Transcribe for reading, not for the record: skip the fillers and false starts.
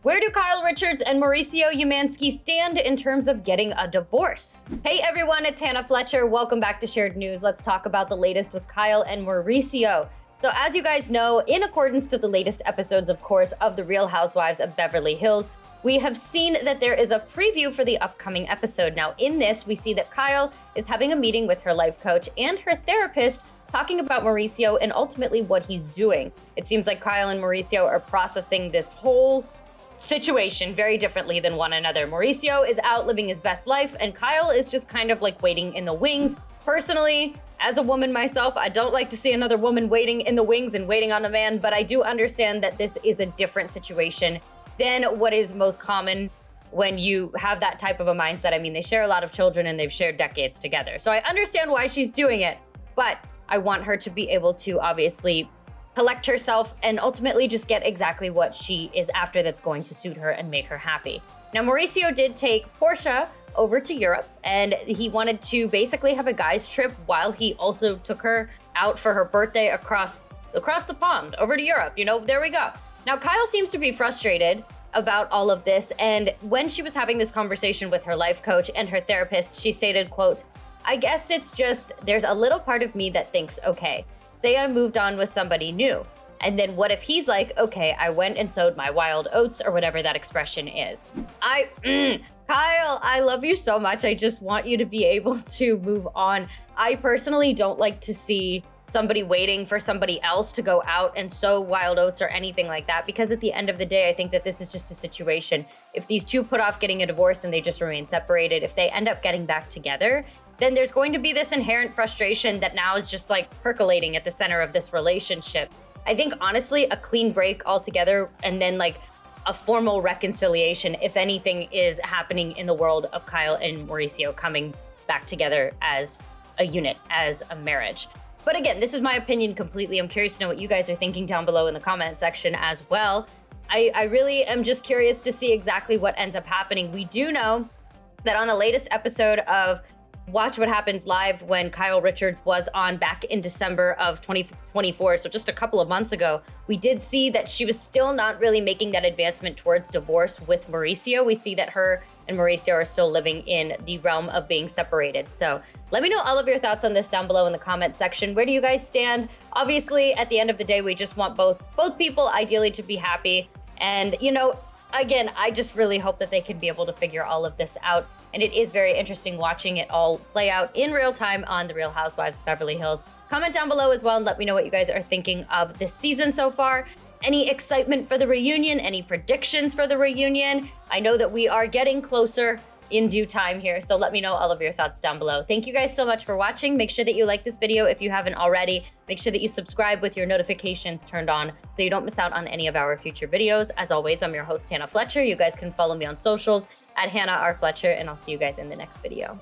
Where do Kyle Richards and Mauricio Umansky stand in terms of getting a divorce? Hey everyone, it's Hannah Fletcher. Welcome back to Shared News. Let's talk about the latest with Kyle and Mauricio. So as you guys know, in accordance to the latest episodes, of course, of The Real Housewives of Beverly Hills, we have seen that there is a preview for the upcoming episode. Now in this, we see that Kyle is having a meeting with her life coach and her therapist, talking about Mauricio and ultimately what he's doing. It seems like Kyle and Mauricio are processing this whole situation very differently than one another. Mauricio is out living his best life and Kyle is just kind of like waiting in the wings. Personally, as a woman myself, I don't like to see another woman waiting in the wings and waiting on a man, but I do understand that this is a different situation than what is most common when you have that type of a mindset. I mean, they share a lot of children and they've shared decades together. So I understand why she's doing it, but I want her to be able to obviously collect herself and ultimately just get exactly what she is after that's going to suit her and make her happy. Now, Mauricio did take Portia over to Europe and he wanted to basically have a guy's trip while he also took her out for her birthday across the pond over to Europe. You know, there we go. Now, Kyle seems to be frustrated about all of this. And when she was having this conversation with her life coach and her therapist, she stated, quote, "I guess it's just, there's a little part of me that thinks, okay, say I moved on with somebody new. And then what if he's like, okay, I went and sowed my wild oats," or whatever that expression is. Kyle, I love you so much. I just want you to be able to move on. I personally don't like to see somebody waiting for somebody else to go out and sow wild oats or anything like that, because at the end of the day, I think that this is just a situation. If these two put off getting a divorce and they just remain separated, if they end up getting back together, then there's going to be this inherent frustration that now is just like percolating at the center of this relationship. I think honestly, a clean break altogether and then like a formal reconciliation, if anything, is happening in the world of Kyle and Mauricio coming back together as a unit, as a marriage. But again, this is my opinion completely. I'm curious to know what you guys are thinking down below in the comment section as well. I really am just curious to see exactly what ends up happening. We do know that on the latest episode of Watch What Happens Live, when Kyle Richards was on back in December of 2024, so just a couple of months ago, we did see that she was still not really making that advancement towards divorce with Mauricio. We see that her and Mauricio are still living in the realm of being separated. So let me know all of your thoughts on this down below in the comment section. Where do you guys stand? Obviously, at the end of the day, we just want both people ideally to be happy. And, you know, again, I just really hope that they can be able to figure all of this out. And it is very interesting watching it all play out in real time on The Real Housewives of Beverly Hills. Comment down below as well and let me know what you guys are thinking of this season so far. Any excitement for the reunion? Any predictions for the reunion? I know that we are getting closer in due time here, so let me know all of your thoughts down below. Thank you guys so much for watching. Make sure that you like this video if you haven't already. Make sure that you subscribe with your notifications turned on so you don't miss out on any of our future videos. As always, I'm your host, Hannah Fletcher. You guys can follow me on socials at Hannah R. Fletcher, and I'll see you guys in the next video.